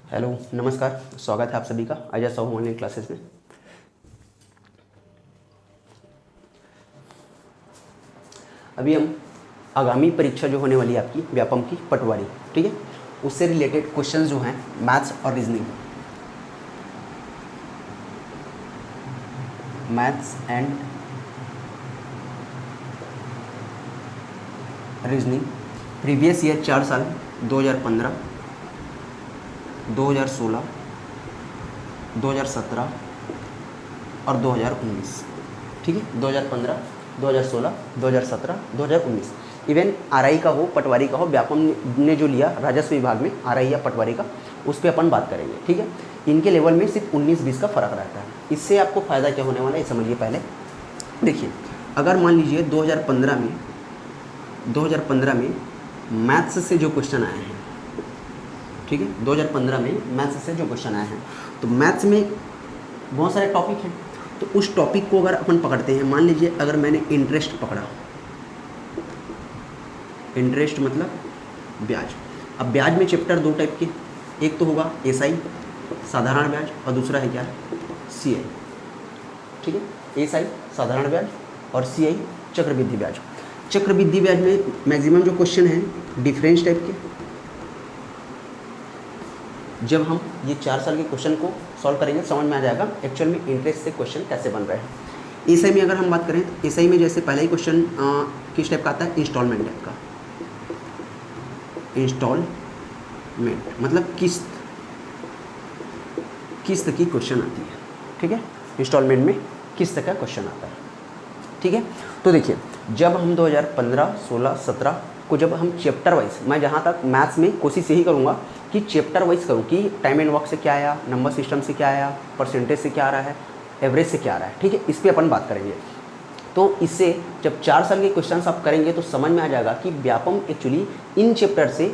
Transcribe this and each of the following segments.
Hello नमस्कार, स्वागत है आप सभी का अजय साहू ऑनलाइन क्लासेस में। अभी हम आगामी परीक्षा जो होने वाली है आपकी व्यापम की पटवारी, ठीक है, उससे रिलेटेड क्वेश्चंस जो हैं मैथ्स और reasoning, maths and reasoning previous year 4 साल 2015, 2016, 2017 और 2019, ठीक है, 2015, 2016, 2017, 2019। इवन आरआई का हो, पटवारी का हो, व्यापम ने जो लिया राजस्व विभाग में आरआई या पटवारी का, उस पर अपन बात करेंगे, ठीक है। इनके लेवल में सिर्फ 19-20 का फ़र्क रहता है। इससे आपको फ़ायदा क्या होने वाला है ये समझिए। पहले देखिए, अगर मान लीजिए 2015 में मैथ्स से जो क्वेश्चन आए हैं, ठीक है, 2015 में मैथ्स से जो क्वेश्चन आए हैं, तो मैथ्स में बहुत सारे टॉपिक हैं। तो उस टॉपिक को अगर अपन पकड़ते हैं, मान लीजिए अगर मैंने इंटरेस्ट पकड़ा, इंटरेस्ट मतलब ब्याज। अब ब्याज में चैप्टर 2 टाइप के, एक तो होगा एसआई साधारण ब्याज और दूसरा है क्या, सीआई, ठीक है। एसआई साधारण ब्याज और सीआई चक्रवृद्धि ब्याज। चक्रवृद्धि ब्याज में मैक्सिमम जो क्वेश्चन हैं डिफरेंस टाइप के। जब हम ये 4 साल के क्वेश्चन को सॉल्व करेंगे समझ में आ जाएगा एक्चुअल में इंटरेस्ट से क्वेश्चन कैसे बन रहे हैं। एसआई में अगर हम बात करें तो एसआई में जैसे पहला ही क्वेश्चन किस टाइप का आता है, इंस्टॉलमेंट टाइप का। इंस्टॉलमेंट मतलब किस्त की क्वेश्चन आती है, ठीक है। इंस्टॉलमेंट में किस्त का क्वेश्चन आता है, ठीक है। तो देखिए, जब हम 2015, 16, 17 को जब हम चैप्टर वाइज, मैं जहाँ तक मैथ्स में कोशिश यही करूँगा कि चैप्टर वाइज करूँ कि टाइम एंड वर्क से क्या आया, नंबर सिस्टम से क्या आया, परसेंटेज से क्या आ रहा है, एवरेज से क्या आ रहा है, ठीक है। इस पर अपन बात करेंगे। तो इससे जब 4 साल के क्वेश्चंस आप करेंगे तो समझ में आ जाएगा कि व्यापम एक्चुअली इन चैप्टर से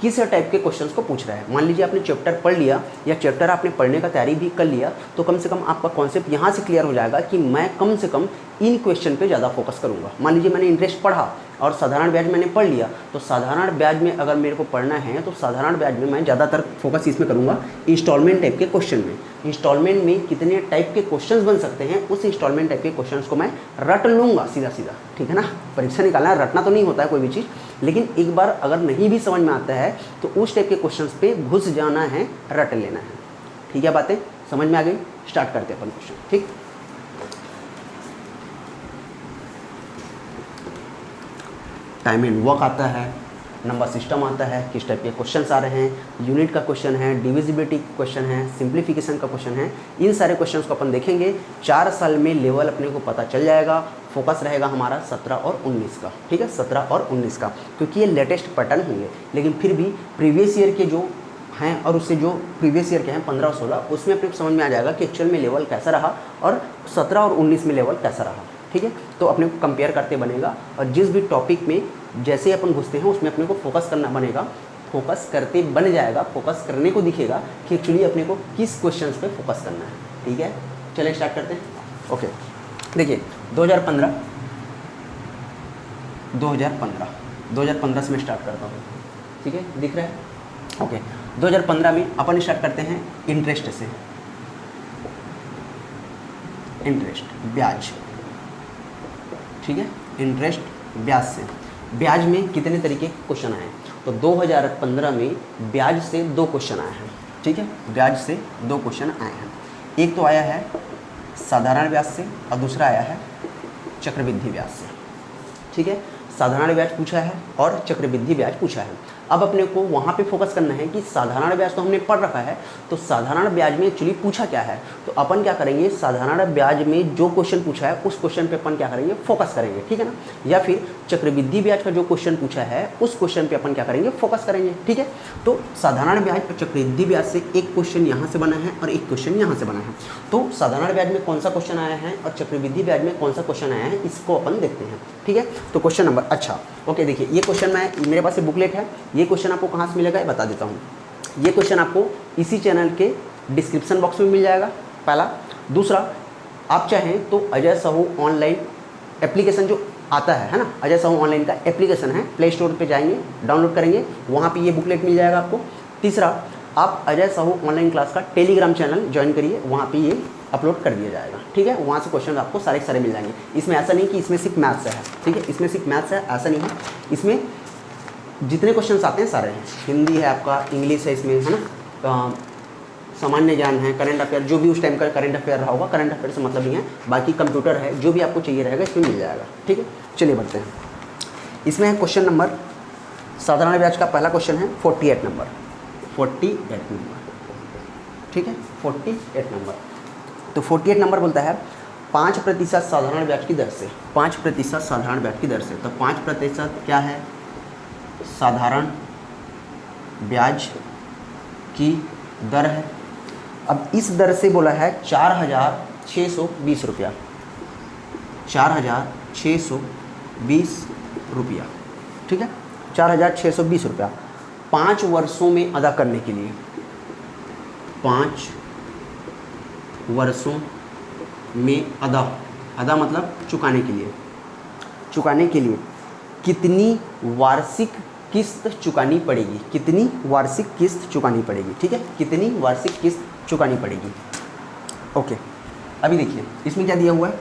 किस टाइप के क्वेश्चंस को पूछ रहा है। मान लीजिए आपने चैप्टर पढ़ लिया या चैप्टर आपने पढ़ने का तैयारी भी कर लिया, तो कम से कम आपका कॉन्सेप्ट यहाँ से क्लियर हो जाएगा कि मैं कम से कम इन क्वेश्चन पे ज़्यादा फोकस करूँगा। मान लीजिए मैंने इंटरेस्ट पढ़ा और साधारण ब्याज मैंने पढ़ लिया, तो साधारण ब्याज में अगर मेरे को पढ़ना है तो साधारण ब्याज में मैं ज़्यादातर फोकस इसमें करूँगा इंस्टॉलमेंट टाइप के क्वेश्चन में। इंस्टॉलमेंट में कितने टाइप के क्वेश्चंस बन सकते हैं, उस इंस्टॉलमेंट टाइप के क्वेश्चंस को मैं रट लूँगा सीधा, ठीक है ना। परीक्षा निकालना रटना तो नहीं होता है कोई भी चीज़, लेकिन एक बार अगर नहीं भी समझ में आता है तो उस टाइप के क्वेश्चंस पे घुस जाना है, रट लेना है, ठीक है। बातें समझ में आ गई। स्टार्ट करते हैं अपन क्वेश्चन, ठीक। टाइम एंड वर्क आता है, नंबर सिस्टम आता है, किस टाइप के क्वेश्चंस आ रहे हैं, यूनिट का क्वेश्चन है, डिविजिबिलिटी क्वेश्चन है, सिंप्लीफिकेशन का क्वेश्चन है। इन सारे क्वेश्चंस को अपन देखेंगे। 4 साल में लेवल अपने को पता चल जाएगा। फोकस रहेगा हमारा 17 और 19 का, ठीक है, 17 और 19 का, क्योंकि ये लेटेस्ट पैटर्न होंगे। लेकिन फिर भी प्रीवियस ईयर के जो हैं और उससे जो प्रीवियस ईयर के हैं 15 और 16, उसमें अपने को समझ में आ जाएगा कि एक्चुअल में लेवल कैसा रहा और 17 और 19 में लेवल कैसा रहा, ठीक है। तो अपने को कंपेयर करते बनेगा और जिस भी टॉपिक में जैसे अपन घुसते हैं उसमें अपने को फोकस करना बनेगा, फोकस करते बन जाएगा, फोकस करने को दिखेगा कि एक्चुअली अपने को किस क्वेश्चंस पे फोकस करना है, ठीक है। चलिए स्टार्ट करते हैं। ओके, देखिए 2015 से मैं स्टार्ट करता हूँ, ठीक है, दिख रहा है। ओके, 2015 में अपन स्टार्ट करते हैं इंटरेस्ट से, इंटरेस्ट ब्याज, ठीक है, इंटरेस्ट ब्याज से। ब्याज में कितने तरीके के क्वेश्चन आए हैं, तो 2015 में ब्याज से 2 क्वेश्चन आए हैं, ठीक है, ब्याज से 2 क्वेश्चन आए हैं। एक तो आया है साधारण ब्याज से और दूसरा आया है चक्रवृद्धि ब्याज से, ठीक है। साधारण ब्याज पूछा है और चक्रवृद्धि ब्याज पूछा है। अब अपने को वहाँ पे फोकस करना है कि साधारण ब्याज तो हमने पढ़ रखा है, तो साधारण ब्याज में एक्चुअली पूछा क्या है। तो अपन क्या करेंगे, साधारण ब्याज में जो क्वेश्चन पूछा है उस क्वेश्चन पे अपन क्या करेंगे, फोकस करेंगे, ठीक है ना। या फिर चक्रवृद्धि ब्याज का जो क्वेश्चन पूछा है उस क्वेश्चन पे अपन क्या करेंगे, फोकस करेंगे, ठीक है। तो साधारण ब्याज और चक्रवृद्धि ब्याज से एक क्वेश्चन यहाँ से बना है और एक क्वेश्चन यहाँ से बना है। तो साधारण ब्याज में कौन सा क्वेश्चन आया है और चक्रवृद्धि ब्याज में कौन सा क्वेश्चन आया है, इसको अपन देखते हैं, ठीक है। तो क्वेश्चन नंबर, अच्छा ओके, देखिए ये क्वेश्चन मेरे पास बुकलेट है। ये क्वेश्चन आपको कहाँ से मिलेगा ये बता देता हूँ। ये क्वेश्चन आपको इसी चैनल के डिस्क्रिप्शन बॉक्स में मिल जाएगा, पहला। दूसरा, आप चाहें तो अजय साहू ऑनलाइन एप्लीकेशन जो आता है ना, अजय साहू ऑनलाइन का एप्लीकेशन है, प्ले स्टोर पे जाएंगे, डाउनलोड करेंगे, वहाँ पे ये बुकलेट मिल जाएगा आपको। तीसरा, आप अजय साहू ऑनलाइन क्लास का टेलीग्राम चैनल ज्वाइन करिए, वहाँ पे ये अपलोड कर दिया जाएगा, ठीक है। वहाँ से क्वेश्चन आपको सारे सारे मिल जाएंगे। इसमें ऐसा नहीं कि इसमें सिर्फ मैथ्स है, ठीक है, इसमें सिर्फ मैथ्स है ऐसा नहीं है, इसमें जितने क्वेश्चन आते हैं सारे हैं। हिंदी है आपका, इंग्लिश है इसमें, है ना, सामान्य ज्ञान है, करंट अफेयर, जो भी उस टाइम का करंट अफेयर रहा होगा, करंट अफेयर से मतलब नहीं है, बाकी कंप्यूटर है, जो भी आपको चाहिए रहेगा इसमें मिल जाएगा, ठीक है। चलिए बढ़ते हैं। इसमें है क्वेश्चन नंबर, साधारण ब्याज का पहला क्वेश्चन है 48 नंबर, 48 नंबर, ठीक है, 48 नंबर। तो 48 नंबर बोलता है 5% साधारण ब्याज की दर से, 5% साधारण ब्याज की दर से। तो 5% क्या है? साधारण ब्याज की दर है। अब इस दर से बोला है 4,620 रुपया, 4,620 रुपया, ठीक है, 4,620 रुपया 5 वर्षों में अदा करने के लिए, 5 वर्षों में अदा मतलब चुकाने के लिए कितनी वार्षिक किस्त चुकानी पड़ेगी, कितनी वार्षिक किस्त चुकानी पड़ेगी, ठीक है, कितनी वार्षिक किस्त चुकानी पड़ेगी। ओके, अभी देखिए इसमें क्या दिया हुआ है,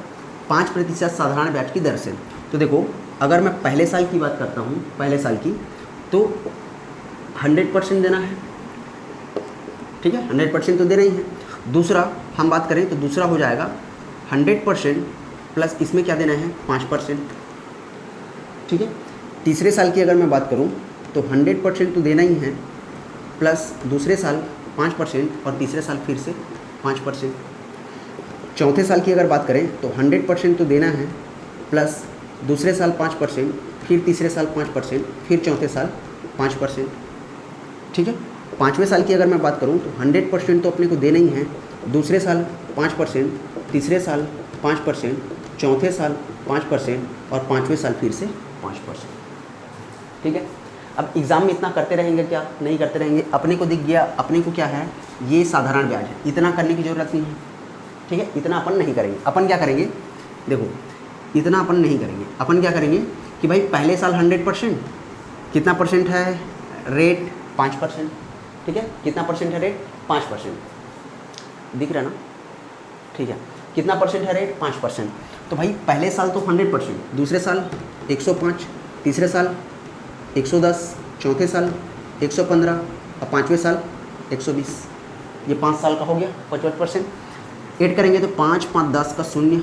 5% साधारण ब्याज की दर से। तो देखो अगर मैं पहले साल की बात करता हूँ, पहले साल की, तो 100% देना है, ठीक है, 100% तो देना ही है। दूसरा हम बात करें तो दूसरा हो जाएगा 100% प्लस इसमें क्या देना है 5%, ठीक है। तीसरे साल की अगर मैं बात करूं तो 100% तो देना ही है, प्लस दूसरे साल 5% और तीसरे साल फिर से 5%। चौथे साल की अगर बात करें तो 100% तो देना है, प्लस दूसरे साल 5%, फिर तीसरे साल 5%, फिर चौथे साल 5%, ठीक है। पाँचवें साल की अगर मैं बात करूं तो 100% तो अपने को देना ही है, दूसरे साल 5%, तीसरे साल 5%, चौथे साल 5% और पाँचवें साल फिर से 5%, ठीक है। अब एग्ज़ाम में इतना करते रहेंगे क्या? नहीं करते रहेंगे। अपने को दिख गया, अपने को क्या है, ये साधारण ब्याज है, इतना करने की ज़रूरत नहीं है, ठीक है, इतना अपन नहीं करेंगे। अपन क्या करेंगे, देखो इतना अपन नहीं करेंगे, अपन क्या करेंगे कि भाई पहले साल 100%, कितना परसेंट है रेट, 5%, ठीक है, कितना परसेंट है रेट, 5%, दिख रहा ना, ठीक है, कितना परसेंट है रेट, 5%। तो भाई पहले साल तो 100%, दूसरे साल 105, तीसरे साल 110, चौथे साल 115 और पाँचवें साल 120, ये 5 साल का हो गया 55%। ऐड करेंगे तो 5 5 10 का 0,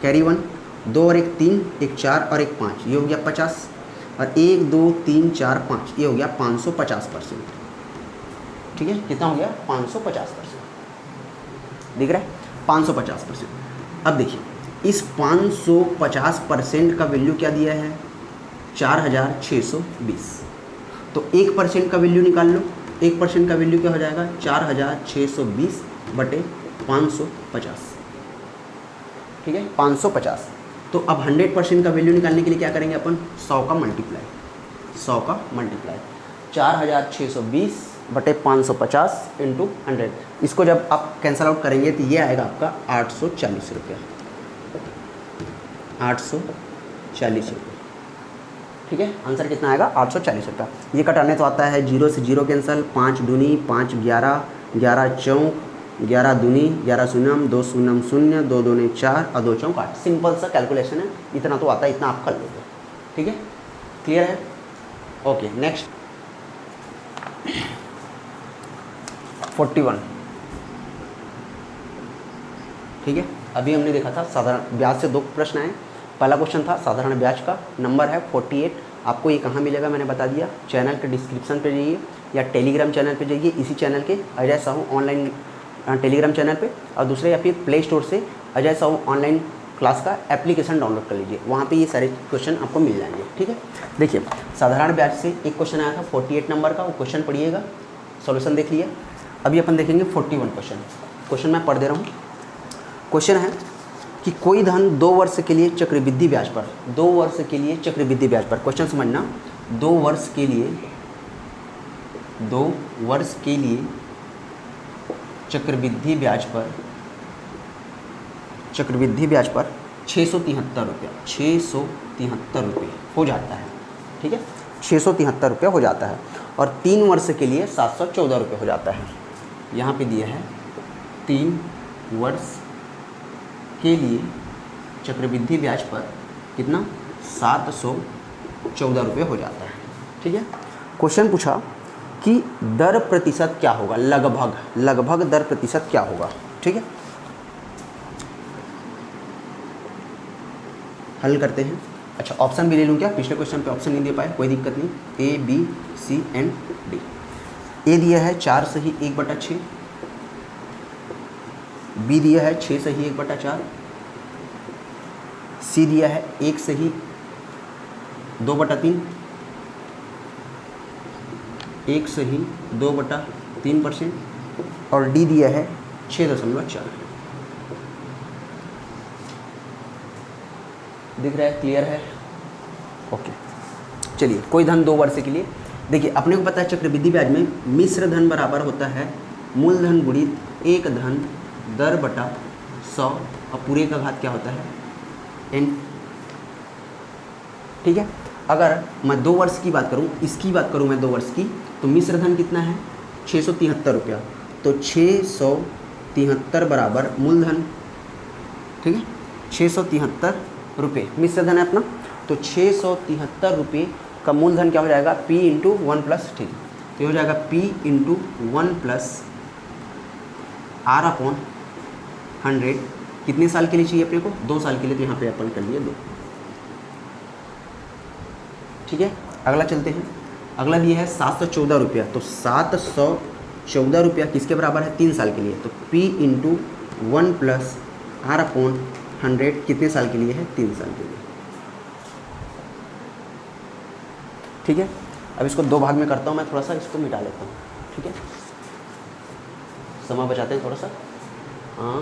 कैरी 1, 2 और 1 3, 1 4 और 1 5, ये हो गया 50, और 1 2 3 4 5, ये हो गया 550%, ठीक है, कितना हो गया 550%, दिख रहा है 550%। अब देखिए इस 550% का वैल्यू क्या दिया है, 4,620। तो 1% का वैल्यू निकाल लो, 1% का वैल्यू क्या हो जाएगा, 4,620 बटे 550, ठीक है, 550। तो अब 100% का वैल्यू निकालने के लिए क्या करेंगे अपन, 100 का मल्टीप्लाई, 100 का मल्टीप्लाई, 4,620 बटे 550 इंटू 100। इसको जब आप कैंसल आउट करेंगे तो ये आएगा आपका 840 रुपया, 840 रुपये, ठीक है। आंसर कितना आएगा, 840 रुपया। ये कटाने तो आता है, 0 से 0 कैंसल, 5 दूनी 5 11, 11 चौक, 11 दूनी 11 शून्यम, 2 शून्यम 0, 2 दूनी 4 और 2 चौक 8। सिंपल सा कैलकुलेशन है, इतना तो आता है, इतना आप कर लोगे, ठीक है, क्लियर है। ओके, नेक्स्ट 41, ठीक है। अभी हमने देखा था साधारण ब्याज से 2 प्रश्न आए। पहला क्वेश्चन था साधारण ब्याज का, नंबर है 48। आपको ये कहाँ मिलेगा मैंने बता दिया, चैनल के डिस्क्रिप्शन पे जाइए या टेलीग्राम चैनल पे जाइए, इसी चैनल के Ajay Sahu online Telegram channel पे, और दूसरे या फिर प्ले स्टोर से अजय साहू ऑनलाइन क्लास का एप्लीकेशन डाउनलोड कर लीजिए, वहाँ पे ये सारे क्वेश्चन आपको मिल जाएंगे, ठीक है। देखिए साधारण ब्याज से एक क्वेश्चन आया था 48 नंबर का, वो क्वेश्चन पढ़िएगा, सॉल्यूशन देख लिया। अभी अपन देखेंगे 41 क्वेश्चन मैं पढ़ दे रहा हूँ। क्वेश्चन है कि कोई धन 2 वर्ष के लिए चक्रवृद्धि ब्याज पर, 2 वर्ष के लिए चक्रवृद्धि ब्याज पर, क्वेश्चन समझना, 2 वर्ष के लिए चक्रवृद्धि ब्याज पर 673 रुपया, 673 रुपये हो जाता है, ठीक है, 673 रुपया हो जाता है। और 3 वर्ष के लिए 714 रुपये हो जाता है। यहाँ पे दिया है 3 वर्ष के लिए चक्रवृद्धि ब्याज पर कितना 714 रुपये हो जाता है। ठीक है, क्वेश्चन पूछा कि दर प्रतिशत क्या होगा, लगभग दर प्रतिशत क्या होगा। ठीक है, हल करते हैं। अच्छा, ऑप्शन भी ले लूँ क्या, पिछले क्वेश्चन पे ऑप्शन नहीं दे पाए, कोई दिक्कत नहीं। A B C and D. A दिया है 4 सही 1/6, बी दिया है 6 सही 1/4, सी दिया है 1 सही 2/3, 1 सही 2/3% और डी दिया है 6.4। दिख रहा है, क्लियर है? ओके, चलिए कोई धन 2 वर्ष के लिए। देखिए अपने को पता है चक्रवृद्धि ब्याज में मिश्र धन बराबर होता है मूलधन गुणित 1 धन दर बटा 100 और पूरे का घात क्या होता है n। ठीक है, अगर मैं 2 वर्ष की बात करूं, इसकी बात करूं मैं 2 वर्ष की, तो मिश्र धन कितना है 673 रुपया, तो 673 बराबर मूलधन। ठीक है, 673 रुपये मिश्र धन है अपना, तो 673 रुपये का मूलधन क्या हो जाएगा P इंटू 1 प्लस, ठीक, तो ये हो जाएगा P इंटू 1 प्लस R/100। कितने साल के लिए चाहिए अपने को, 2 साल के लिए, तो यहाँ पे अपन कर लिए 2। ठीक है, अगला चलते हैं। अगला दिया है 714 रुपया, तो 714 रुपया किसके बराबर है 3 साल के लिए, तो P इंटू 1 प्लस R/100 कितने साल के लिए है 3 साल के लिए। ठीक है, अब इसको 2 भाग में करता हूँ मैं, थोड़ा सा इसको मिटा लेता हूँ। ठीक है, समय बचाते हैं थोड़ा सा। हाँ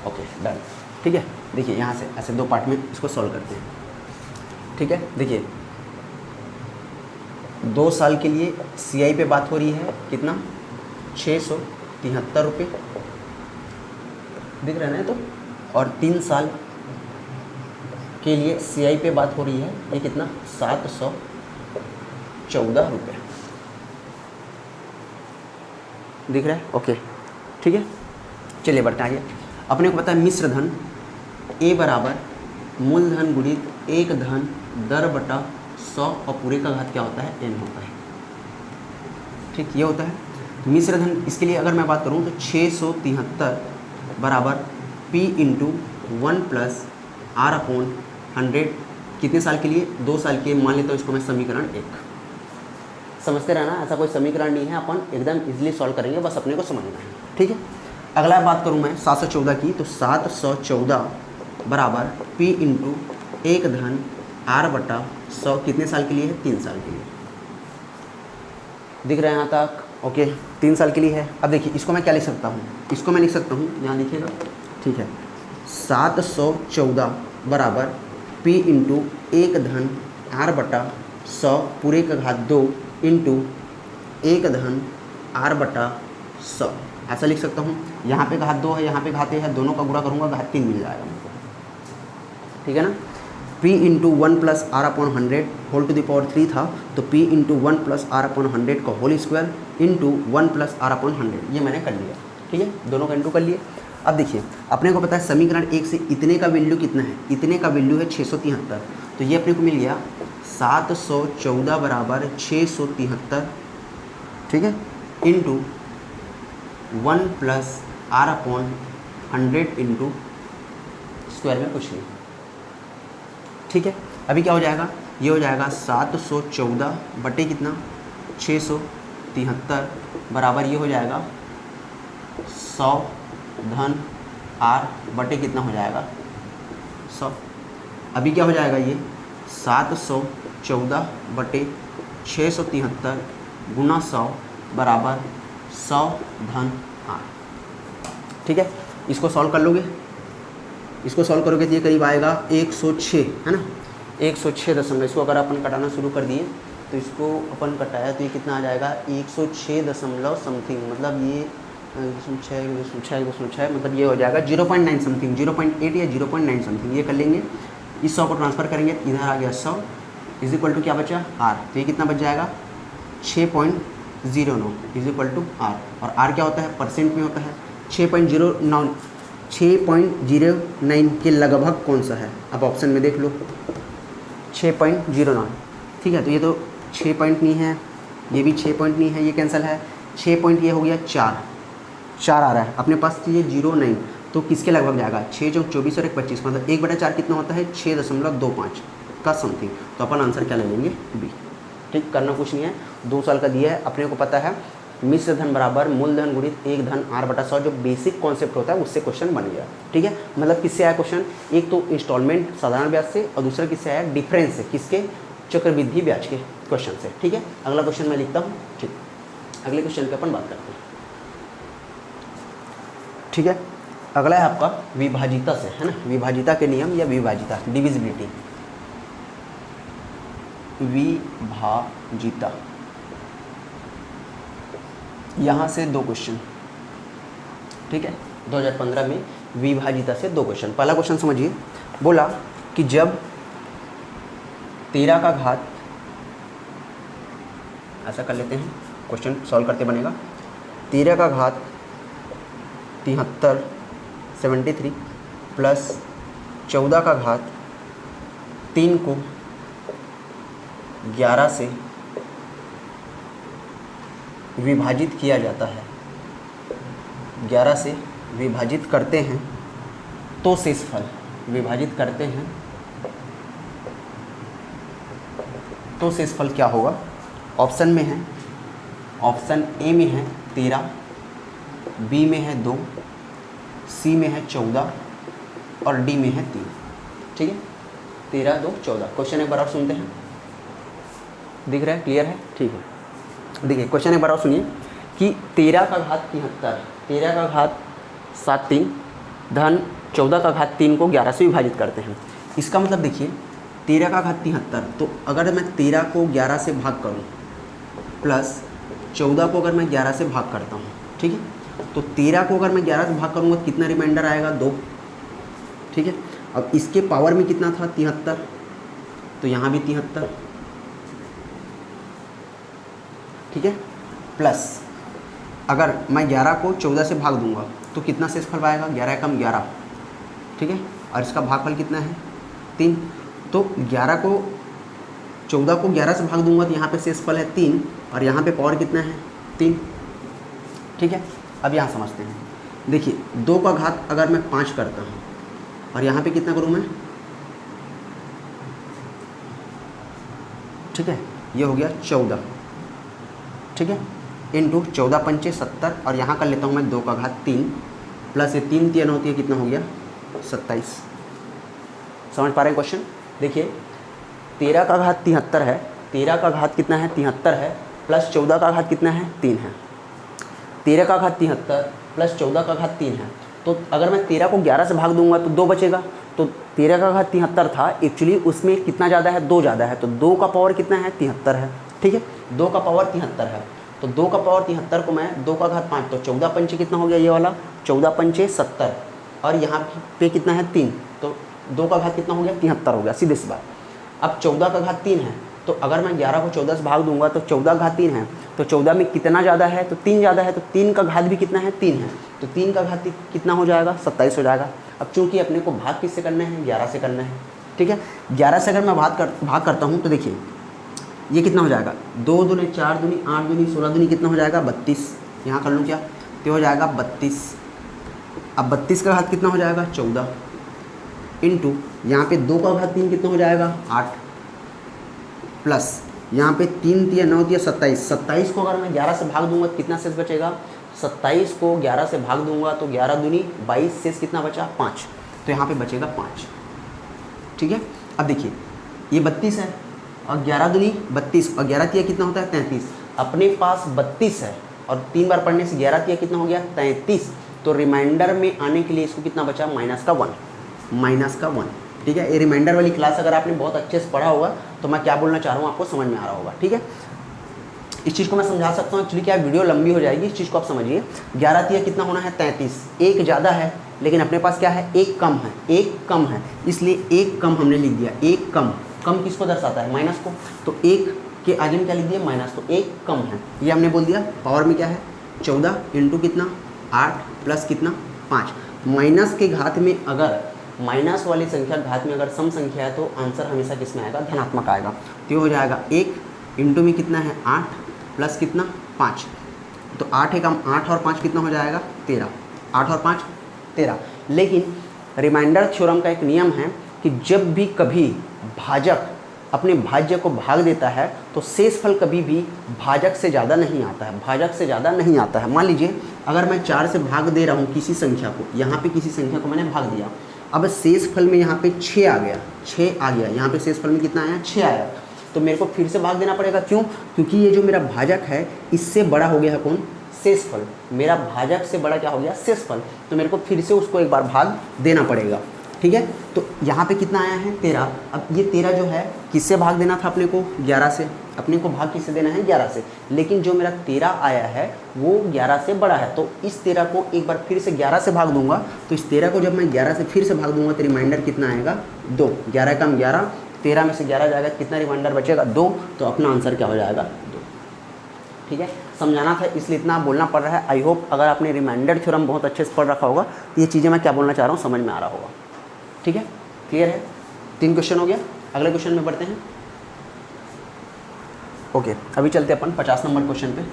ओके डन। ठीक है, देखिए यहाँ से ऐसे 2 पार्ट में इसको सॉल्व करते हैं। ठीक है, देखिए 2 साल के लिए CI पे बात हो रही है कितना 673 रुपये, दिख रहा है ना, तो और 3 साल के लिए CI पे बात हो रही है ये कितना 714 रुपये, दिख रहा है? ओके ठीक है, चलिए बढ़ते आगे। अपने को पता है मिश्र धन A बराबर मूलधन गुणित 1 धन दर बटा 100 और पूरे का घात क्या होता है n होता है। ठीक, ये होता है मिश्र धन। इसके लिए अगर मैं बात करूँ तो 673 बराबर P इंटू 1 प्लस R/100 कितने साल के लिए 2 साल के, मान लेता हूँ इसको मैं समीकरण 1। समझते रहना, ऐसा कोई समीकरण नहीं है, अपन एकदम इजीली सॉल्व करेंगे, बस अपने को समझना है। ठीक है, अगला बात करूँ मैं 714 की, तो 714 बराबर P इंटू 1 धन R/100 कितने साल के लिए है 3 साल के लिए, दिख रहा है यहाँ तक? ओके, 3 साल के लिए है। अब देखिए इसको मैं क्या लिख सकता हूँ, इसको मैं लिख सकता हूँ, यहाँ लिखिएगा। ठीक है, 714 बराबर P इंटू 1 धन R/100 पूरे का घात 2 इंटू 1 धन R/100, ऐसा लिख सकता हूँ। यहाँ पे घात 2 है, यहाँ पे घात 1 है, दोनों का गुणा करूँगा घात 3 मिल जाएगा मुझको। ठीक है ना, P into 1 plus R/100 whole to the power 3 था, तो P इंटू 1 प्लस R/100 का whole square into 1 plus R/100, ये मैंने कर लिया। ठीक है, दोनों का इंटू कर लिए। अब देखिए अपने को पता है समीकरण 1 से इतने का वैल्यू कितना है, इतने का वैल्यू है 673, तो ये अपने को मिल गया 714 बराबर 673, ठीक है, into 1 plus R/100 into square में कुछ नहीं। ठीक है, अभी क्या हो जाएगा, ये हो जाएगा 714 बटे कितना 673 बराबर ये हो जाएगा 100 धन R बटे कितना हो जाएगा 100। अभी क्या हो जाएगा, ये 714 बटे 673 गुना 100 बराबर 100 धन R। ठीक है, इसको सॉल्व कर लोगे, इसको सॉल्व करोगे तो ये करीब आएगा 106, है ना, 106 दशमलव। इसको अगर अपन कटाना शुरू कर दिए तो इसको अपन कटाया तो ये कितना आ जाएगा 106 दशमलव समथिंग, मतलब ये 106 मतलब ये हो जाएगा 0.9 समथिंग, 0.8 या 0.9 समथिंग, ये कर लेंगे। इस 100 को ट्रांसफ़र करेंगे, इधर आ गया 100 इज इक्वल टू क्या बचा R, तो ये कितना बच जाएगा 6.09 इज इक्वल टू आर, और आर क्या होता है, परसेंट में होता है। 6.09 के लगभग कौन सा है, अब ऑप्शन में देख लो 6.09, ठीक है। तो ये तो 6 पॉइंट नहीं है, ये भी 6 पॉइंट नहीं है, ये कैंसिल है। 6 पॉइंट ये हो गया 4 आ रहा है अपने पास, ये 09, तो किसके लगभग जाएगा, 6 × 24 और 1 25, मतलब 1/4 कितना होता है, 6.25 का समथिंग। तो अपन आंसर क्या ले लेंगे, बी। ठीक, करना कुछ नहीं है, 2 साल का दिया है, अपने को पता है मिश्र धन बराबर मूलधन गुणित 1 धन r/100, जो बेसिक कॉन्सेप्ट होता है उससे क्वेश्चन बन गया। ठीक है, मतलब किससे आया क्वेश्चन, एक तो इंस्टॉलमेंट साधारण ब्याज से, और दूसरा किससे आया, डिफरेंस से, किसके, चक्रवृद्धि ब्याज के क्वेश्चन से। ठीक है, अगला क्वेश्चन मैं लिखता हूँ। ठीक, अगले क्वेश्चन पे अपन बात करते हैं। ठीक है, अगला है आपका विभाजिता से, है ना, विभाजिता के नियम या विभाजिता, डिविजिबिलिटी, विभाजिता। यहाँ से 2 क्वेश्चन, ठीक है, 2015 में विभाजिता से 2 क्वेश्चन। पहला क्वेश्चन समझिए, बोला कि जब 13 का घात, ऐसा कर लेते हैं, क्वेश्चन सॉल्व करते बनेगा, 13 का घात 73 प्लस 14 का घात 3 को 11 से विभाजित किया जाता है, 11 से विभाजित करते हैं तो शेषफल, विभाजित करते हैं तो शेषफल क्या होगा। ऑप्शन में है, ऑप्शन ए में है 13, बी में है 2, सी में है 14 और डी में है 3। ठीक है, 13, 2, 14। क्वेश्चन एक बार और सुनते हैं, दिख रहा है, क्लियर है, ठीक है। देखिए क्वेश्चन एक बार और सुनिए कि 13 का घात 73, 13 का घात 7×3 धन 14 का घात 3 को 11 से विभाजित करते हैं। इसका मतलब देखिए 13 का घात 73, तो अगर मैं 13 को 11 से भाग करूं प्लस 14 को अगर मैं 11 से भाग करता हूं, ठीक है, तो 13 को अगर मैं 11 से भाग करूंगा तो कितना रिमाइंडर आएगा, 2। ठीक है, अब इसके पावर में कितना था, 73, तो यहाँ भी 73। ठीक है, प्लस अगर मैं 11 को 14 से भाग दूंगा तो कितना शेषफल आएगा, 11 कम 11। ठीक है, और इसका भागफल कितना है, 3। तो 11 को 14 को 11 से भाग दूंगा तो यहाँ पे शेषफल है 3, और यहाँ पे पावर कितना है, 3। ठीक है, अब यहाँ समझते हैं। देखिए 2 का घात अगर मैं 5 करता हूँ और यहाँ पे कितना करूँ मैं, ठीक है, ये हो गया 14। ठीक है, इंटू 14 पंचे 70, और यहाँ कर लेता हूँ मैं 2 का घात 3 प्लस ये 3 3 होती है, कितना हो गया 27। समझ पा रहे हैं क्वेश्चन। देखिए 13 का घात 73 है, 13 का घात कितना है, 73 है, प्लस 14 का घात कितना है, 3 है। 13 का घात 73 प्लस 14 का घात 3 है, तो अगर मैं 13 को 11 से भाग दूंगा तो 2 बचेगा। तो 13 का घात 73 था, एक्चुअली उसमें कितना ज़्यादा है, 2 ज़्यादा है, तो 2 का पावर कितना है, 73 है। ठीक है, 2 का पावर 73 है, तो 2 का पावर 73 को मैं 2 का घात 5, तो 14 पंचे कितना हो गया, ये वाला 14 पंचे 70, और यहाँ पे कितना है 3, तो 2 का घात कितना हो गया, 73 हो गया, सीधे सी बात। अब 14 का घात 3 है, तो अगर मैं 11 को 14 से भाग दूंगा तो 14 घात 3 है, तो 14 में कितना ज़्यादा है, तो 3 ज़्यादा है, तो 3 का घात भी कितना है, 3 है, तो 3 का घात कितना हो जाएगा, 27 हो जाएगा। अब चूंकि अपने को भाग किससे करना है, 11 से करना है। ठीक है, 11 से अगर मैं भाग करता हूँ तो देखिए ये कितना हो जाएगा, 2 दूनी 4 दूनी 8 दूनी 16 दूनी कितना हो जाएगा, 32। यहाँ कर लूँ क्या, तो हो जाएगा 32। अब 32 का घात कितना हो जाएगा, 14, इंटू यहाँ पे 2 का घात 3 कितना हो जाएगा, 8, प्लस यहाँ पे 3 3 9 3 27। 27 को अगर मैं 11 से भाग दूंगा तो कितना शेष बचेगा, 27 को 11 से भाग दूंगा तो 11 दूनी 22, शेष कितना बचा, 5, तो यहाँ पे बचेगा 5। ठीक है, अब देखिए ये 32 है और 11 दूनी 32 और 11 तिया कितना होता है, 33। अपने पास 32 है और 3 बार पढ़ने से 11 तिया कितना हो गया, 33। तो रिमाइंडर में आने के लिए इसको कितना बचा, -1। ठीक है, ये रिमाइंडर वाली क्लास अगर आपने बहुत अच्छे से पढ़ा होगा तो मैं क्या बोलना चाह रहा हूँ आपको समझ में आ रहा होगा। ठीक है, इस चीज़ को मैं समझा सकता हूँ, एक्चुअली क्या वीडियो लंबी हो जाएगी, इस चीज़ को आप समझिए। 11 तिया कितना होना है, 33। एक ज़्यादा है लेकिन अपने पास क्या है, एक कम है, एक कम है, इसलिए एक कम हमने लिख दिया। एक कम, कम किसको दर्शाता है, माइनस को, तो एक के आगे में क्या लिख दिया माइनस, तो एक कम है, ये हमने बोल दिया। पावर में क्या है 14 इंटू कितना 8 प्लस कितना 5। माइनस के घात में अगर माइनस वाली संख्या घात में अगर सम संख्या है तो आंसर हमेशा किस में आएगा, धनात्मक आएगा। तो ये हो जाएगा 1 इंटू में कितना है 8 प्लस कितना 5, तो 8 एकम 8 और 5 कितना हो जाएगा 13, 8 और 5 13। लेकिन रिमाइंडर थ्योरम का एक नियम है कि जब भी कभी भाजक अपने भाज्य को भाग देता है तो शेषफल कभी भी भाजक से ज़्यादा नहीं आता है, भाजक से ज़्यादा नहीं आता है। मान लीजिए अगर मैं 4 से भाग दे रहा हूँ किसी संख्या को, यहाँ पे किसी संख्या को मैंने भाग दिया, अब शेषफल में यहाँ पे 6 आ गया, 6 आ गया, यहाँ पे शेषफल में कितना आया 6 आया, तो मेरे को फिर से भाग देना पड़ेगा। क्यों? क्योंकि ये जो मेरा भाजक है इससे बड़ा हो गया है कौन, शेषफल। मेरा भाजक से बड़ा क्या हो गया शेषफल, तो मेरे को फिर से उसको एक बार भाग देना पड़ेगा। ठीक है, तो यहाँ पे कितना आया है 13। अब ये 13 जो है किससे भाग देना था अपने को 11 से, अपने को भाग किससे देना है 11 से, लेकिन जो मेरा 13 आया है वो 11 से बड़ा है, तो इस 13 को एक बार फिर से 11 से भाग दूंगा, तो इस 13 को जब मैं 11 से फिर से भाग दूंगा तो रिमाइंडर कितना आएगा 2, 11 कम 11, 13 में से 11 जाएगा, कितना रिमाइंडर बचेगा 2, तो अपना आंसर क्या हो जाएगा 2। ठीक है, समझाना था इसलिए इतना बोलना पड़ रहा है। आई होप अगर आपने रिमाइंडर थ्योरम बहुत अच्छे से पढ़ रखा होगा तो ये चीज़ें मैं क्या बोलना चाह रहा हूँ समझ में आ रहा होगा। ठीक है, क्लियर है। 3 क्वेश्चन हो गया, अगले क्वेश्चन में बढ़ते हैं। ओके, अभी चलते अपन 50 नंबर क्वेश्चन पे।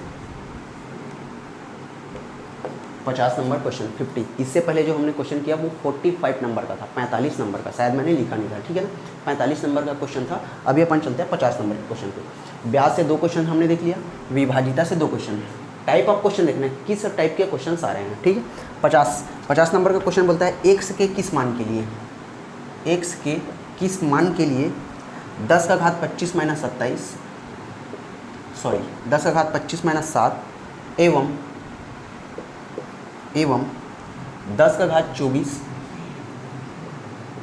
50 नंबर क्वेश्चन 50, इससे पहले जो हमने क्वेश्चन किया वो 45 नंबर का था, 45 नंबर का, शायद मैंने लिखा नहीं था। ठीक है ना, 45 नंबर का क्वेश्चन था। अभी अपन चलते हैं 50 नंबर के क्वेश्चन पे। ब्याज से 2 क्वेश्चन हमने देख लिया, विभाजिता से 2 क्वेश्चन। टाइप ऑफ क्वेश्चन देखना है किस टाइप के क्वेश्चन आ रहे हैं। ठीक है, 50 नंबर का क्वेश्चन बोलता है x के किस मान के लिए, x के किस मान के लिए 10 का घात 25 माइनस 27, सॉरी 10 का घात 25 माइनस 7 एवं 10 का घात 24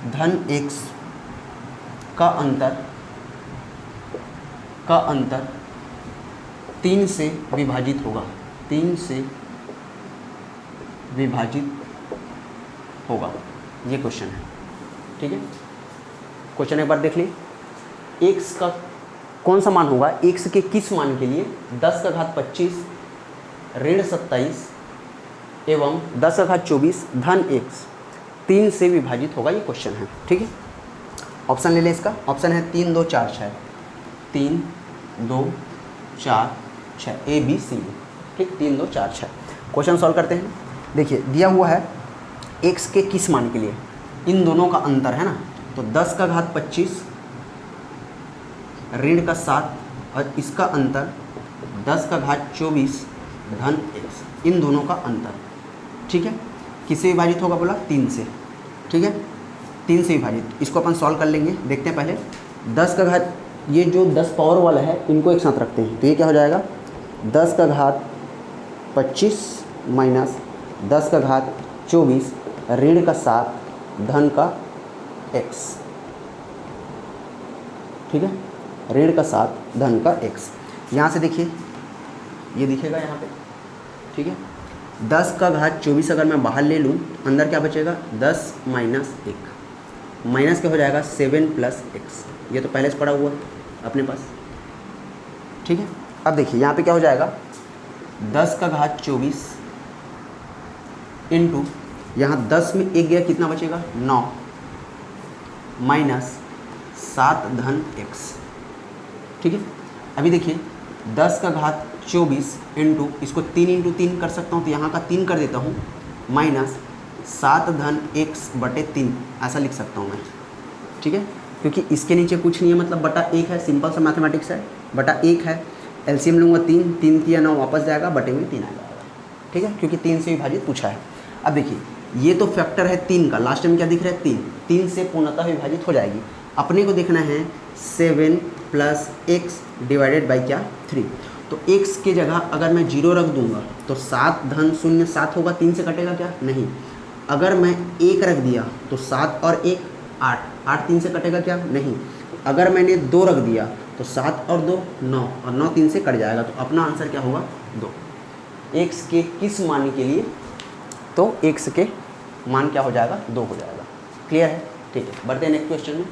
धन x का अंतर 3 से विभाजित होगा, 3 से विभाजित होगा, ये क्वेश्चन है। ठीक है, क्वेश्चन एक बार देख ली। x का कौन सा मान होगा, x के किस मान के लिए 10 का घात 25 ऋण 27 एवं 10 का घात 24 धन x 3 से विभाजित होगा, ये क्वेश्चन है। ठीक है, ऑप्शन ले लें इसका। ऑप्शन है 3 2 4 6, 3 2 4 6 A B C D। ठीक, 3 2 4 6। क्वेश्चन सॉल्व करते हैं। देखिए दिया हुआ है x के किस मान के लिए, इन दोनों का अंतर है ना, तो 10 का घात 25 ऋण का 7 और इसका अंतर 10 का घात 24 धन x, इन दोनों का अंतर। ठीक है, किससे विभाजित होगा बोला 3 से। ठीक है, 3 से विभाजित, इसको अपन सॉल्व कर लेंगे। देखते हैं पहले 10 का घात, ये जो 10 पावर वाला है इनको एक साथ रखते हैं, तो ये क्या हो जाएगा 10 का घात 25 माइनस 10 का घात 24 ऋण का 7 धन का x। ठीक है, ऋण का 7 धन का x। यहाँ से देखिए ये दिखेगा यहाँ पे। ठीक है, 10 का घात 24 अगर मैं बाहर ले लूँ अंदर क्या बचेगा 10 माइनस 1, माइनस क्या हो जाएगा 7 प्लस x, ये तो पहले से पड़ा हुआ है अपने पास। ठीक है, अब देखिए यहाँ पे क्या हो जाएगा 10 का घात 24 इंटू यहाँ 10 में 1 गया, कितना बचेगा 9 माइनस 7 धन x। ठीक है, अभी देखिए 10 का घात 24 इंटू, इसको 3 इंटू 3 कर सकता हूँ, तो यहाँ का 3 कर देता हूँ, माइनस 7 धन x बटे 3 ऐसा लिख सकता हूँ मैं। ठीक है, क्योंकि इसके नीचे कुछ नहीं है, मतलब बटा 1 है, सिंपल सा मैथमेटिक्स है, बटा 1 है, एलसीएम लूँगा 3, 3 3 9 वापस जाएगा, बटे में 3 आ जाएगा। ठीक है, क्योंकि 3 से विभाजित पूछा है। अब देखिए ये तो फैक्टर है 3 का, लास्ट में क्या दिख रहा है 3, 3 से पूर्णतः विभाजित हो जाएगी। अपने को देखना है 7 प्लस x डिवाइडेड बाई क्या 3, तो x के जगह अगर मैं 0 रख दूंगा तो 7 धन 0 7 होगा, 3 से कटेगा क्या नहीं। अगर मैं 1 रख दिया तो 7 और 1 8, 8 3 से कटेगा क्या नहीं। अगर मैंने 2 रख दिया तो 7 और 2 9, और 9 3 से कट जाएगा, तो अपना आंसर क्या होगा 2। x के किस मान के लिए, तो x के मान क्या हो जाएगा 2 हो जाएगा। क्लियर है। ठीक है, बढ़ते हैं नेक्स्ट क्वेश्चन में।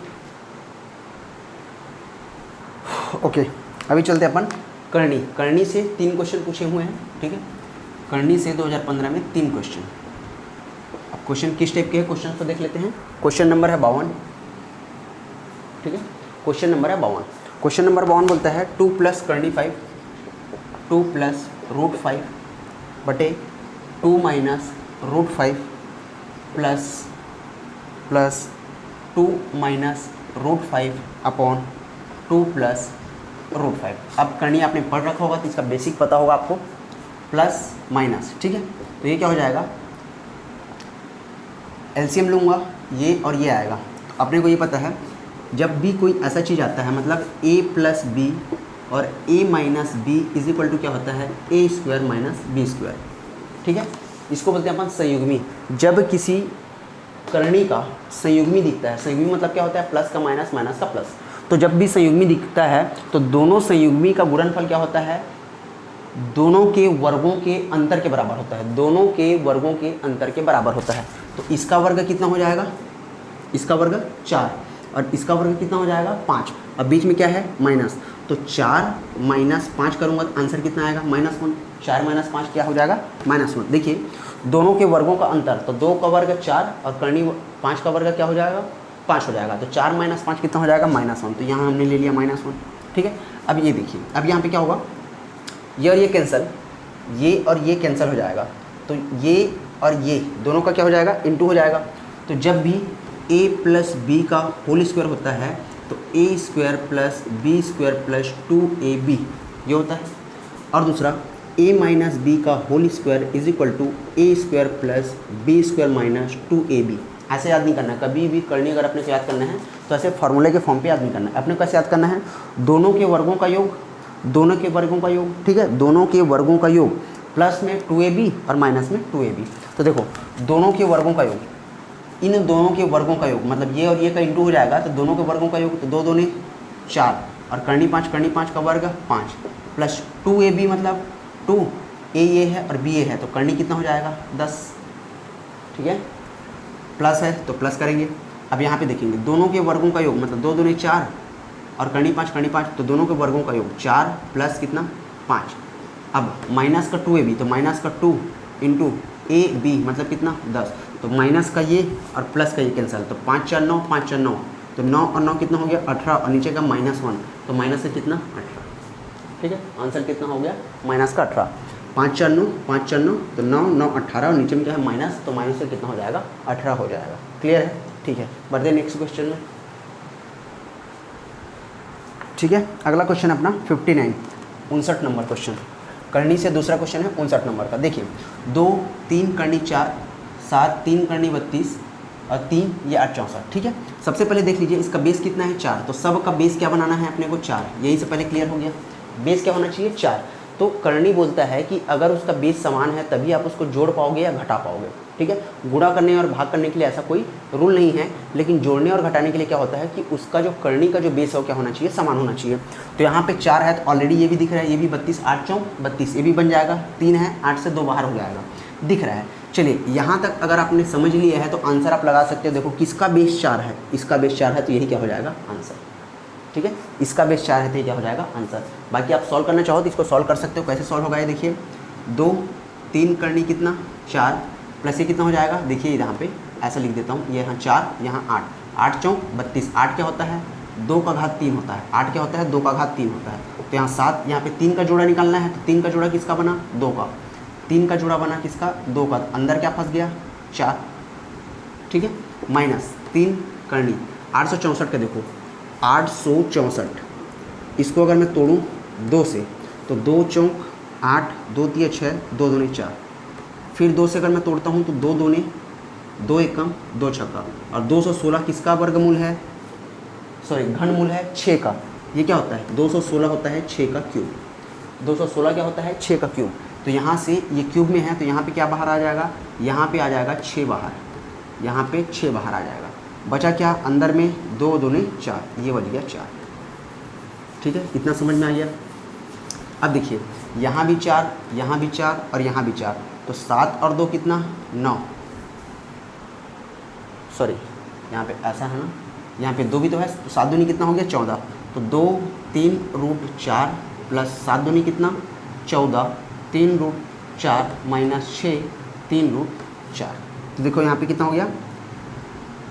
ओके, अभी चलते अपन करनी। करनी से 3 क्वेश्चन पूछे हुए हैं, ठीक है। करनी से 2015 में 3 क्वेश्चन। अब क्वेश्चन किस टाइप के हैं, क्वेश्चन को देख लेते हैं। क्वेश्चन नंबर है 52, ठीक है। क्वेश्चन नंबर है 52। क्वेश्चन नंबर 52 बोलता है 2 प्लस करनी 5, 2 प्लस रूट 5 बटे 2 minus root 5 plus 2 minus root 5 upon 2 plus root 5। अब करनी आपने पढ़ रखा होगा तो इसका बेसिक पता होगा आपको, प्लस माइनस, ठीक है। तो ये क्या हो जाएगा, एलसीएम लूँगा ये और ये आएगा। तो अपने को ये पता है जब भी कोई ऐसा चीज़ आता है, मतलब a प्लस बी और a minus b is equal to क्या होता है, a square minus b square, ठीक है। इसको बोलते हैं अपन संयुग्मी। जब किसी करणी का संयुग्मी दिखता है, संयुग्मी मतलब क्या होता है, प्लस का माइनस, माइनस का प्लस। तो जब भी संयुग्मी दिखता है तो दोनों संयुग्मी का गुणनफल क्या होता है, दोनों के वर्गों के अंतर के बराबर होता है, दोनों के वर्गों के अंतर के बराबर होता है। तो इसका वर्ग कितना हो जाएगा, इसका वर्ग 4 और इसका वर्ग कितना हो जाएगा 5। अब बीच में क्या है, माइनस। तो 4 माइनस 5 करूँगा तो आंसर कितना आएगा, -1। 4 माइनस 5 क्या हो जाएगा, -1। देखिए दोनों के वर्गों का अंतर, तो 2 का वर्ग 4 और करनी 5 का वर्ग क्या हो जाएगा, 5 हो जाएगा। तो 4 माइनस 5 कितना हो जाएगा, -1। तो यहाँ हमने ले लिया -1, ठीक है। अब ये देखिए, अब यहाँ पे क्या होगा, ये और ये कैंसिल, ये और ये कैंसिल हो जाएगा। तो ये और ये दोनों का क्या हो जाएगा, इनटू हो जाएगा। तो जब भी a प्लस बी का होल स्क्वायर होता है तो a square plus b square plus 2ab ये होता है। और दूसरा a माइनस बी का whole square is equal to a square plus b square minus 2ab। ऐसे याद नहीं करना है, कभी भी करनी अगर अपने को याद करना है तो ऐसे फार्मूले के फॉर्म पे याद नहीं करना है। अपने को कैसे याद करना है, दोनों के वर्गों का योग, दोनों के वर्गों का योग, ठीक है। दोनों के वर्गों का योग प्लस में 2ab और माइनस में 2ab। तो देखो दोनों के वर्गों का योग, इन दोनों के वर्गों का योग मतलब ये और ये का इंटू हो जाएगा। तो दोनों के वर्गों का योग, तो 2 दूनी 4 और करनी 5 का वर्ग 5 प्लस 2ab मतलब 2, a ये है और b ये है, तो करनी कितना हो जाएगा 10, ठीक है। प्लस है तो प्लस करेंगे। अब यहाँ पे देखेंगे दोनों के वर्गों का योग मतलब 2 दूनी 4 और करनी 5 तो दोनों के वर्गों का योग 4 प्लस कितना 5। अब माइनस का 2ab तो माइनस का 2 इंटू ab मतलब कितना 10। तो माइनस का ये और प्लस का ये कैंसिल, तो 5 4 9, 5 4 9, तो 9 और 9 कितना हो गया 18 और नीचे का -1, तो माइनस से कितना 18, ठीक है। आंसर कितना हो गया, माइनस का 18। 5 4 9, 5 4 9, तो 9 9 18 और नीचे में क्या है माइनस, तो माइनस से कितना हो जाएगा 18 हो जाएगा। क्लियर है, ठीक है। बढ़ते नेक्स्ट क्वेश्चन में, ठीक है। अगला क्वेश्चन अपना 59 नंबर क्वेश्चन। करनी से दूसरा क्वेश्चन है 59 नंबर का। देखिए 2 3 करनी 4 7 3 करनी 32 और 3 ये 8 64, ठीक है। सबसे पहले देख लीजिए इसका बेस कितना है 4, तो सब का बेस क्या बनाना है अपने को 4, यही से पहले क्लियर हो गया। बेस क्या होना चाहिए 4। तो करनी बोलता है कि अगर उसका बेस समान है तभी आप उसको जोड़ पाओगे या घटा पाओगे, ठीक है। गुणा करने और भाग करने के लिए ऐसा कोई रूल नहीं है, लेकिन जोड़ने और घटाने के लिए क्या होता है कि उसका जो करनी का जो बेस है वो क्या होना चाहिए, समान होना चाहिए। तो यहाँ पे 4 है तो ऑलरेडी ये भी दिख रहा है, ये भी 32 8 4 32 ये भी बन जाएगा। 3 है 8 से 2 बाहर हो जाएगा, दिख रहा है। चलिए यहाँ तक अगर आपने समझ लिया है तो आंसर आप लगा सकते हो। देखो किसका बेस 4 है, इसका बेस 4 है तो यही क्या हो जाएगा आंसर, ठीक है। इसका बेस 4 है तो ये क्या हो जाएगा आंसर। बाकी आप सॉल्व करना चाहो तो इसको सॉल्व कर सकते हो। कैसे सॉल्व होगा ये देखिए, 2 3 करनी कितना 4 प्लस ये कितना हो जाएगा, देखिए यहाँ पे ऐसा लिख देता हूँ, ये यहाँ 4 यहाँ 8 8 4 32। 8 क्या होता है 2 का घात 3 होता है, 8 क्या होता है 2 का घात 3 होता है। तो यहाँ 7, यहाँ पे 3 का जोड़ा निकालना है, तो 3 का जोड़ा किसका बना 2 का, 3 का जोड़ा बना किसका 2 का, अंदर क्या फंस गया 4, ठीक है। माइनस 3 करनी 864 का, देखो 864 इसको अगर मैं तोड़ूँ 2 से तो 2 चौक 8 2 3 6 2 दूनी 4, फिर 2 से अगर मैं तोड़ता हूँ तो 2 दूनी 2 एकम 2 छक्का, और 216 किसका वर्गमूल है, सॉरी घनमूल है 6 का। ये क्या होता है 216 होता है 6 का क्यूब, 216 क्या होता है 6 का क्यूब। तो यहाँ से ये क्यूब में है तो यहाँ पे क्या बाहर आ जाएगा, यहाँ पे आ जाएगा 6 बाहर, यहाँ पे 6 बाहर आ जाएगा। बचा क्या अंदर में 2 दूनी 4, ये बच गया 4, ठीक है। इतना समझ में आ गया। अब देखिए यहाँ भी 4 यहाँ भी 4 और यहाँ भी 4, तो 7 और 2 कितना 9, सॉरी यहाँ पे ऐसा है ना, यहाँ पे 2 भी तो है, तो 7 दूनी कितना हो गया 14, तो 2 3 रूट 4 प्लस 7 दूनी कितना 14, 3 रूट 4 माइनस 6 3 रूट 4। तो देखो यहाँ पे कितना हो गया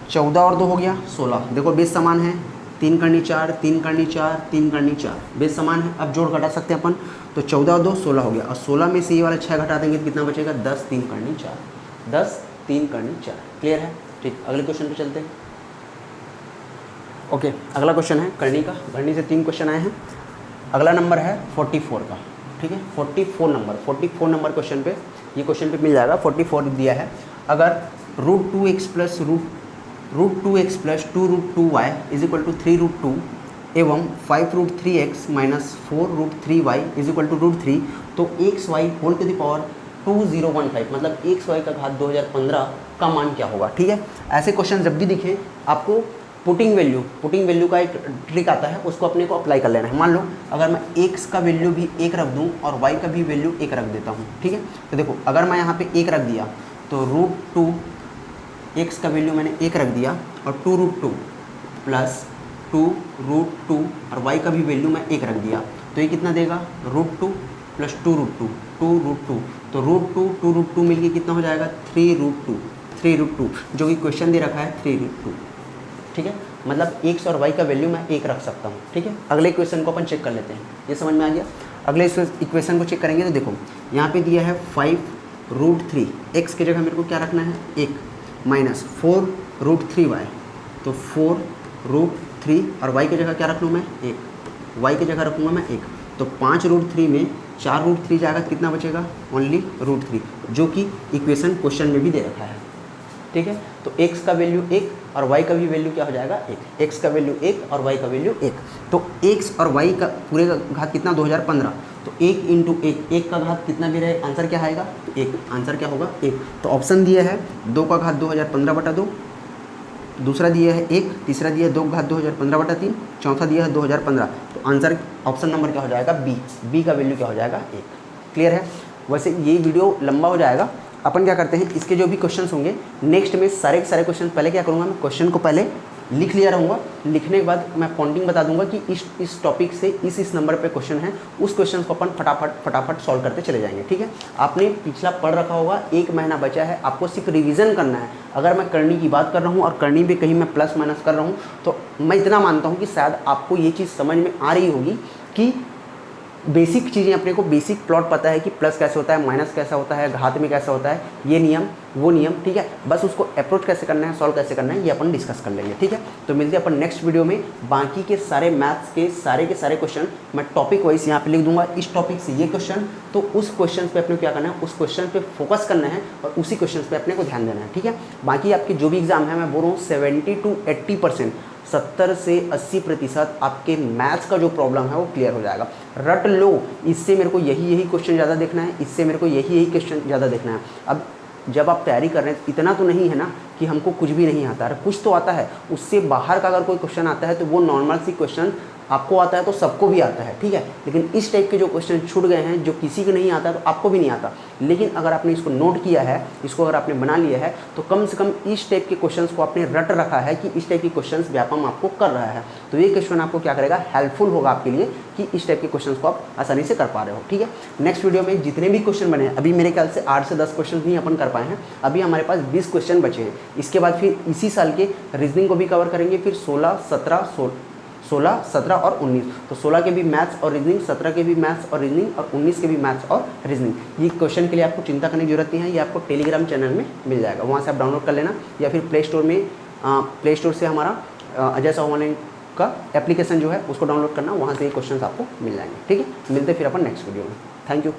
14 और 2 हो गया 16। देखो बेस समान है, 3 करनी 4, 3 करनी 4, 3 करनी 4, बेस समान है। अब जोड़ घटा सकते हैं अपन, तो 14 और 2 16 हो गया, और 16 में से ये वाला 6 घटा देंगे तो कितना बचेगा 10 3 करनी 4, 10 3 करनी 4। क्लियर है? ठीक, अगले क्वेश्चन पे चलते हैं। ओके, अगला क्वेश्चन है करनी का। करनी से 3 क्वेश्चन आए हैं। अगला नंबर है 44 का। ठीक है, 44 नंबर क्वेश्चन पे, ये क्वेश्चन पे मिल जाएगा। 44 दिया है, अगर root 2x plus root 2x plus 2 root 2y is equal to 3 root 2 एवं 5 root 3x minus 4 root 3y is equal to root 3, तो xy whole to the power 2015, मतलब xy का घात 2015 का मान क्या होगा। ठीक है, ऐसे क्वेश्चन जब भी दिखे आपको पुटिंग वैल्यू का एक ट्रिक आता है, उसको अपने को अप्लाई कर लेना है। मान लो अगर मैं x का वैल्यू भी 1 रख दूं और y का भी वैल्यू 1 रख देता हूं। ठीक है, तो देखो अगर मैं यहाँ पे 1 रख दिया तो रूट 2 x का वैल्यू मैंने 1 रख दिया और 2 रूट 2 प्लस 2 रूट 2 और y का भी वैल्यू मैं 1 रख दिया, तो ये कितना देगा रूट 2 प्लस 2 रूट 2 2 रूट 2, तो रूट 2 रूट 2 मिलके कितना हो जाएगा 3 रूट 2 जो कि क्वेश्चन दे रखा है 3 रूट 2। ठीक है, मतलब x और y का वैल्यू मैं 1 रख सकता हूँ। ठीक है, अगले इक्वेशन को अपन चेक कर लेते हैं, ये समझ में आ गया। अगले इक्वेशन को चेक करेंगे तो देखो यहाँ पे दिया है 5 रूट 3, x की जगह मेरे को क्या रखना है 1, माइनस 4 रूट 3y, तो 4 रूट 3 और y की जगह क्या रख लूँ मैं 1, y की जगह रखूँगा मैं 1, तो 5 रूट 3 में 4 रूट 3 जाएगा, कितना बचेगा ओनली रूट 3, जो कि इक्वेशन क्वेश्चन में भी दे रखा है। ठीक है, तो x का वैल्यू 1 और y का भी वैल्यू क्या हो जाएगा 1, x का वैल्यू 1 और y का वैल्यू 1, तो x और y का पूरे का घात कितना 2015, तो 1 इंटू 1 का घात कितना भी रहे, आंसर क्या आएगा 1, आंसर क्या होगा 1। तो ऑप्शन दिया है 2 का घात 2015 बटा 2, दूसरा दिया है 1, तीसरा दिया है 2 का घात 2015 बटा 3, चौथा दिया है 2015, तो आंसर ऑप्शन नंबर क्या हो जाएगा बी का वैल्यू क्या हो जाएगा 1। क्लियर है? वैसे ये वीडियो लंबा हो जाएगा, अपन क्या करते हैं इसके जो भी क्वेश्चंस होंगे नेक्स्ट में सारे के सारे क्वेश्चन पहले क्या करूँगा मैं क्वेश्चन को पहले लिख लिया रहूँगा, लिखने के बाद मैं पॉइंटिंग बता दूंगा कि इस टॉपिक से इस नंबर पे क्वेश्चन है, उस क्वेश्चन को अपन फटाफट सॉल्व करते चले जाएंगे। ठीक है, आपने पिछला पढ़ रखा होगा, 1 महीना बचा है, आपको सिर्फ रिवीजन करना है। अगर मैं करनी की बात कर रहा हूँ और करनी पे कहीं मैं प्लस माइनस कर रहा हूँ, तो मैं इतना मानता हूँ कि शायद आपको ये चीज़ समझ में आ रही होगी कि बेसिक चीज़ें अपने को बेसिक प्लॉट पता है कि प्लस कैसे होता है, माइनस कैसा होता है, घात में कैसा होता है, ये नियम वो नियम। ठीक है, बस उसको अप्रोच कैसे करना है, सॉल्व कैसे करना है, ये अपन डिस्कस कर लेंगे। ठीक है, तो मिलते हैं अपन नेक्स्ट वीडियो में। बाकी के सारे मैथ्स के सारे क्वेश्चन मैं टॉपिक वाइज यहाँ पे लिख दूंगा, इस टॉपिक से ये क्वेश्चन, तो उस क्वेश्चन पे अपने को क्या करना है, उस क्वेश्चन पे फोकस करना है और उसी क्वेश्चन पे अपने को ध्यान देना है। ठीक है, बाकी आपके जो भी एग्जाम है मैं बोल रहा हूँ 70 to 80%, 70 से 80% आपके मैथ्स का जो प्रॉब्लम है वो क्लियर हो जाएगा। रट लो, इससे मेरे को यही क्वेश्चन ज़्यादा देखना है, इससे मेरे को यही क्वेश्चन ज़्यादा देखना है। अब जब आप तैयारी कर रहे हैं इतना तो नहीं है ना कि हमको कुछ भी नहीं आता है, कुछ तो आता है, उससे बाहर का अगर कोई क्वेश्चन आता है तो वो नॉर्मल सी क्वेश्चन आपको आता है तो सबको भी आता है। ठीक है, लेकिन इस टाइप के जो क्वेश्चन छूट गए हैं, जो किसी को नहीं आता तो आपको भी नहीं आता, लेकिन अगर आपने इसको नोट किया है, इसको अगर आपने बना लिया है, तो कम से कम इस टाइप के क्वेश्चंस को आपने रट रखा है कि इस टाइप के क्वेश्चंस व्यापम आपको कर रहा है, तो ये क्वेश्चन आपको क्या करेगा, हेल्पफुल होगा आपके लिए कि इस टाइप के क्वेश्चंस को आप आसानी से कर पा रहे हो। ठीक है, नेक्स्ट वीडियो में जितने भी क्वेश्चन बने हैं, अभी मेरे ख्याल से 8 से 10 क्वेश्चन ही अपन कर पाए हैं, अभी हमारे पास 20 क्वेश्चन बचे हैं। इसके बाद फिर इसी साल के रीजनिंग को भी कवर करेंगे, फिर 16, 17 और 19, तो 16 के भी मैथ्स और रीजनिंग, 17 के भी मैथ्स और रीजनिंग और 19 के भी मैथ्स और रीजनिंग। ये क्वेश्चन के लिए आपको चिंता करने की जरूरत नहीं है, ये आपको टेलीग्राम चैनल में मिल जाएगा, वहाँ से आप डाउनलोड कर लेना, या फिर प्ले स्टोर से हमारा अजय साहू ऑनलाइन का एप्लीकेशन जो है उसको डाउनलोड करना, वहाँ से ये क्वेश्चन आपको मिल जाएंगे। ठीक है, मिलते फिर अपन नेक्स्ट वीडियो में। Thank you.